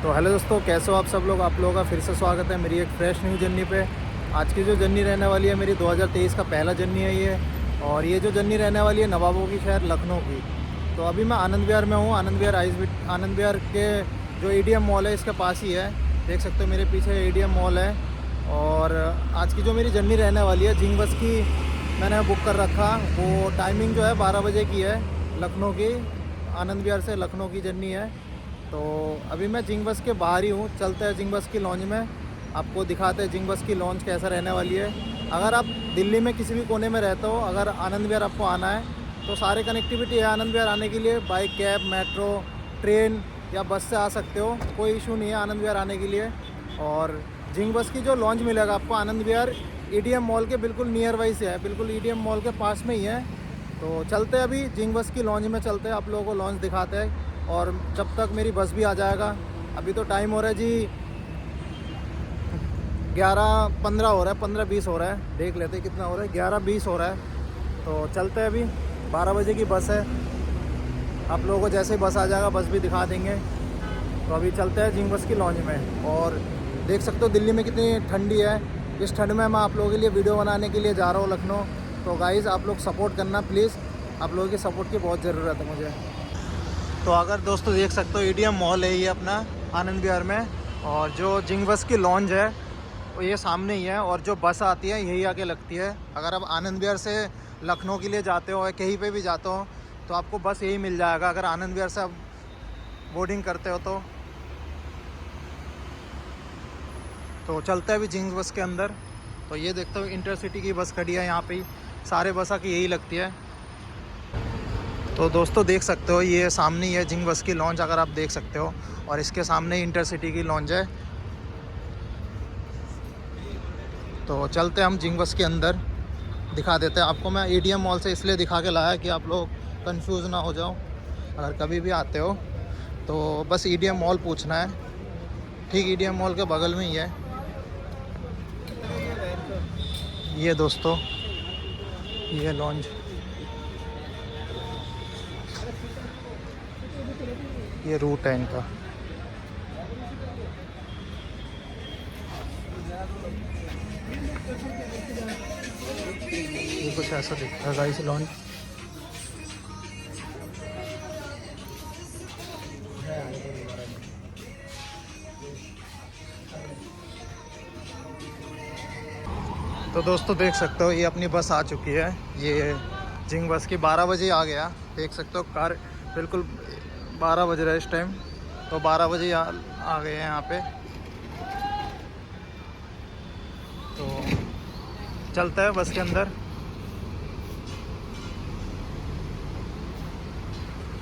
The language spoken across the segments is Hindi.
तो हेलो दोस्तों, कैसे हो आप सब लोग। आप लोगों का फिर से स्वागत है मेरी एक फ्रेश न्यू जर्नी पे। आज की जो जर्नी रहने वाली है मेरी 2023 का पहला जर्नी है ये। और ये जो जर्नी रहने वाली है नवाबों की शहर लखनऊ की। तो अभी मैं आनंद विहार में हूँ। आनंद विहार के जो एडीएम मॉल है इसके पास ही है। देख सकते हो मेरे पीछे एडीएम मॉल है। और आज की जो मेरी जर्नी रहने वाली है जिंग बस की मैंने बुक कर रखा। वो टाइमिंग जो है 12 बजे की है लखनऊ की। आनंद विहार से लखनऊ की जर्नी है। तो अभी मैं जिंग बस के बाहर ही हूँ। चलते हैं जिंग बस की लॉन्च में, आपको दिखाते हैं जिंग बस की लॉन्च कैसा रहने वाली है। अगर आप दिल्ली में किसी भी कोने में रहते हो, अगर आनंद विहार आपको आना है तो सारे कनेक्टिविटी है आनंद विहार आने के लिए। बाइक, कैब, मेट्रो, ट्रेन या बस से आ सकते हो, कोई इशू नहीं है आनंद विहार आने के लिए। और जिंग बस की जो लॉन्च मिलेगा आपको आनंद विहार ईडीएम मॉल के बिल्कुल नियर बाई से है, बिल्कुल ईडीएम मॉल के पास में ही है। तो चलते हैं अभी जिंग बस की लॉन्च में, चलते हैं आप लोगों को लॉन्च दिखाते हैं। और जब तक मेरी बस भी आ जाएगा, अभी तो टाइम हो रहा है जी 11:15 हो रहा है, 15:20 हो रहा है। देख लेते हैं कितना हो रहा है, 11:20 हो रहा है। तो चलते हैं अभी, 12 बजे की बस है। आप लोगों को जैसे ही बस आ जाएगा बस भी दिखा देंगे। तो अभी चलते हैं जिंग बस की लॉन्च में। और देख सकते हो दिल्ली में कितनी ठंडी है। इस ठंड में मैं आप लोगों के लिए वीडियो बनाने के लिए जा रहा हूँ लखनऊ। तो गाइज़ आप लोग सपोर्ट करना प्लीज़, आप लोगों की सपोर्ट की बहुत ज़रूरत है मुझे। तो अगर दोस्तों देख सकते हो एडीएम मॉल है ये अपना आनंद विहार में। और जो जिंग बस की लॉन्च है वो ये सामने ही है। और जो बस आती है यही आके लगती है। अगर आप आनंद विहार से लखनऊ के लिए जाते हो या कहीं पे भी जाते हो तो आपको बस यही मिल जाएगा, अगर आनंद विहार से आप बोर्डिंग करते हो तो चलते हैं अभी जिंग बस के अंदर। तो ये देखते हो इंटरसिटी की बस खड़ी है यहाँ पे ही, सारे बस आके यही लगती है। तो दोस्तों देख सकते हो ये सामने ही है जिंग बस की लॉन्च, अगर आप देख सकते हो। और इसके सामने ही इंटरसिटी की लॉन्च है। तो चलते हैं हम जिंग बस के अंदर, दिखा देते हैं आपको। मैं एडीएम मॉल से इसलिए दिखा के लाया कि आप लोग कंफ्यूज ना हो जाओ। अगर कभी भी आते हो तो बस एडीएम मॉल पूछना है, ठीक एडीएम मॉल के बगल में ही है ये दोस्तों, ये लॉन्च, ये रूट है इनका। ये कुछ ऐसा दिखता है गाइस लॉन्च। तो दोस्तों देख सकते हो ये अपनी बस आ चुकी है। ये जिंग बस की 12 बजे आ गया। देख सकते हो कार बिल्कुल 12 बज रहा है इस टाइम। तो 12 बजे आ गए हैं यहाँ पे। तो चलता है बस के अंदर।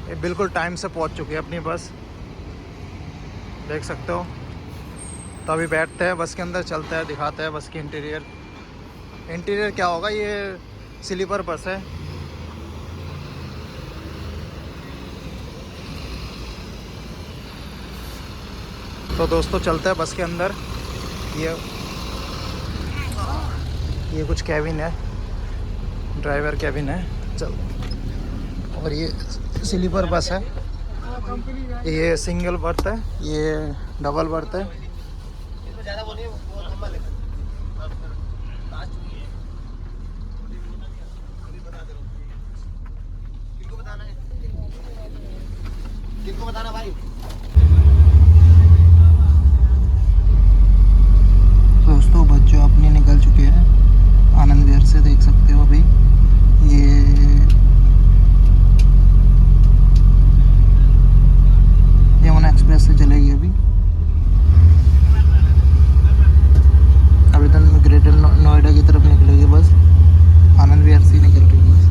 ये बिल्कुल टाइम से पहुँच चुकी है अपनी बस, देख सकते हो। तो अभी बैठते हैं बस के अंदर, चलते हैं दिखाते हैं बस की इंटीरियर क्या होगा। ये स्लीपर बस है। तो दोस्तों चलते हैं बस के अंदर। ये कुछ कैबिन है, ड्राइवर कैबिन है। चल, और ये स्लीपर बस है। ये सिंगल बर्थ है, ये डबल बर्थ है। किसको बताना भाई। दोस्तों बच्चों अपनी निकल चुके हैं आनंद विहार से, देख सकते हो। अभी ये यमुना एक्सप्रेस से चलेगी अभी तो ग्रेटर नोएडा की तरफ निकलेगी बस। आनंद विहार से निकल रही है बस।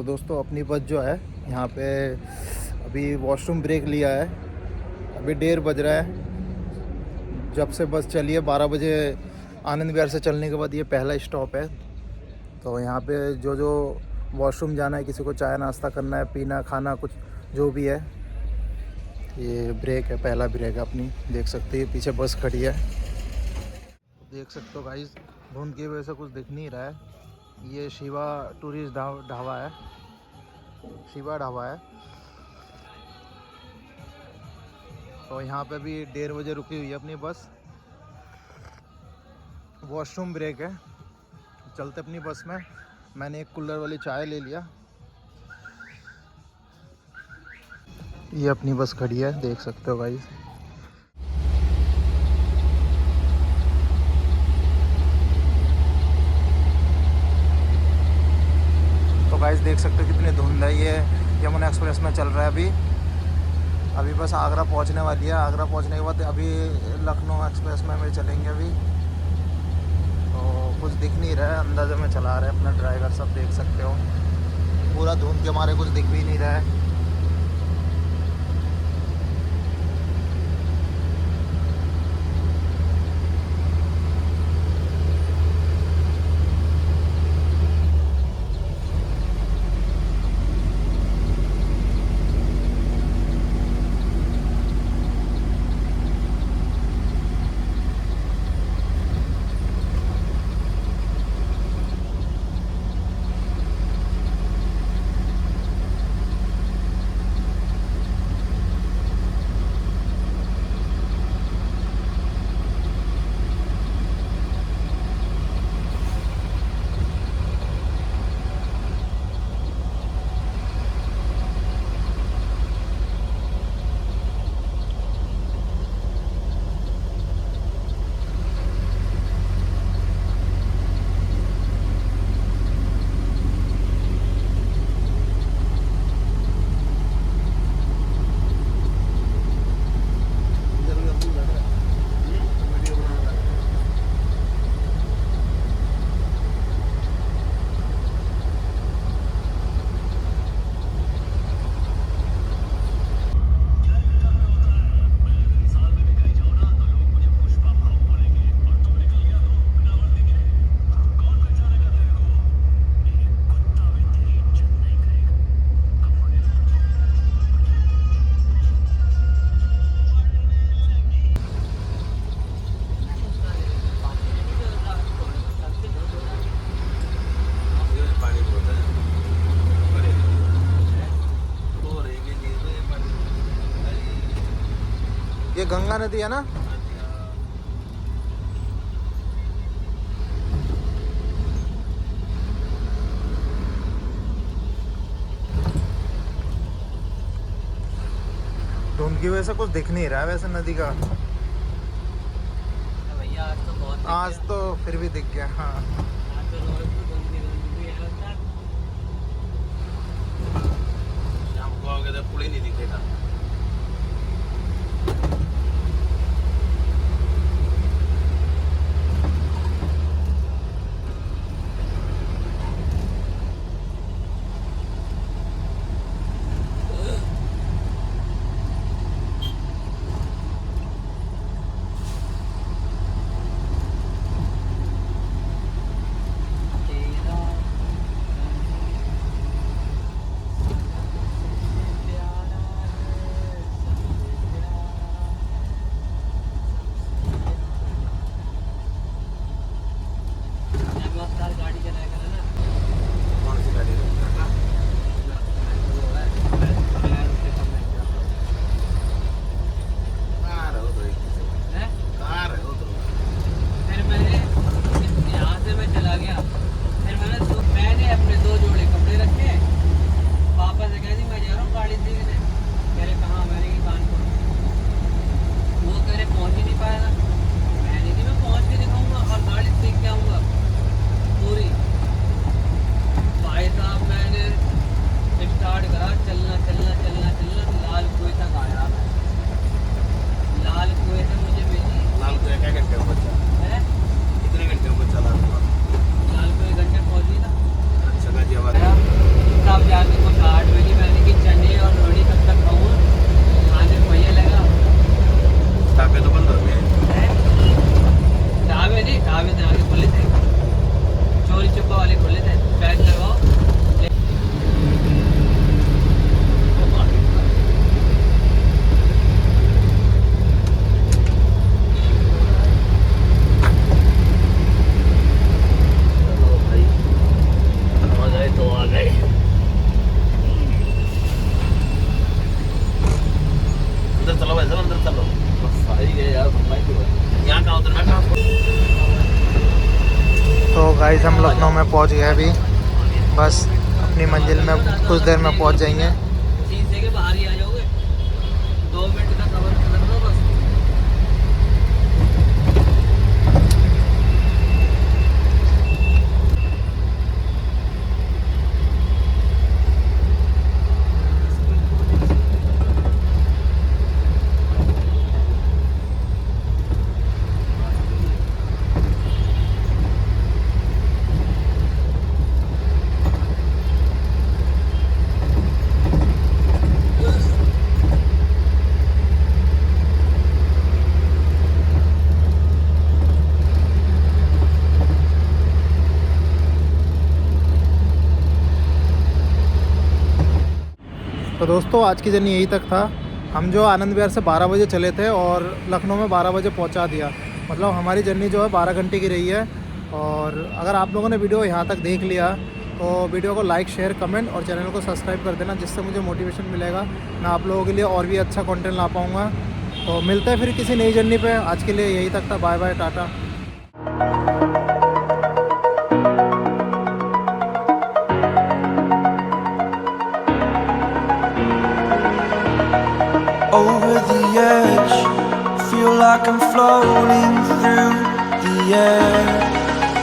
दोस्तों अपनी बस जो है यहाँ पे अभी वॉशरूम ब्रेक लिया है। अभी 1:30 बज रहा है। जब से बस चली है 12 बजे आनंद विहार से चलने के बाद ये पहला स्टॉप है। तो यहाँ पे जो जो वॉशरूम जाना है, किसी को चाय नाश्ता करना है, पीना खाना कुछ जो भी है, ये ब्रेक है, पहला ब्रेक है अपनी। देख सकते हैं पीछे बस खड़ी है। देख सकते हो गाइस, धुंध की वजह से कुछ दिख नहीं रहा है। ये शिवा टूरिस्ट ढाबा है, शिवा ढाबा है। तो यहाँ पे भी 1:30 बजे रुकी हुई है अपनी बस। वॉशरूम ब्रेक है, चलते अपनी बस में। मैंने एक कूलर वाली चाय ले लिया। ये अपनी बस खड़ी है, देख सकते हो गाइस। तो गाइस देख सकते हो कितनी धुंध है। ये यमुना एक्सप्रेस में चल रहा है अभी बस आगरा पहुंचने वाली है। आगरा पहुंचने के बाद अभी लखनऊ एक्सप्रेस में हम चलेंगे अभी। तो कुछ दिख नहीं रहा है, अंदाजे में चला रहे हैं अपना ड्राइवर, सब देख सकते हो। पूरा धुंध के हमारे कुछ दिख भी नहीं रहा है। ये गंगा नदी है ना। धुंध की वजह से कुछ दिख नहीं रहा है वैसे नदी का। भैया आज तो बहुत आज तो फिर भी दिख गया। हाँ आज तो रोड पे धुंधली है ना। शाम को आओगे तो पूरे नहीं दिखेगा। चलो बस सही है यार, घूमना ही तो है। यहाँ का उतरना तो गाइस हम लखनऊ में पहुंच गए अभी, बस अपनी मंजिल में कुछ देर में पहुंच जाएंगे। शीशे के बाहर ही आ जाओगे, 2 मिनट का कवर कर दो बस। तो दोस्तों आज की जर्नी यही तक था। हम जो आनंद विहार से 12 बजे चले थे और लखनऊ में 12 बजे पहुंचा दिया। मतलब हमारी जर्नी जो है 12 घंटे की रही है। और अगर आप लोगों ने वीडियो यहाँ तक देख लिया तो वीडियो को लाइक, शेयर, कमेंट और चैनल को सब्सक्राइब कर देना, जिससे मुझे मोटिवेशन मिलेगा, मैं आप लोगों के लिए और भी अच्छा कंटेंट ला पाऊँगा। तो मिलते हैं फिर किसी नई जर्नी पे। आज के लिए यही तक था। Bye bye, tata. Over the edge, feel like I'm floating through the air.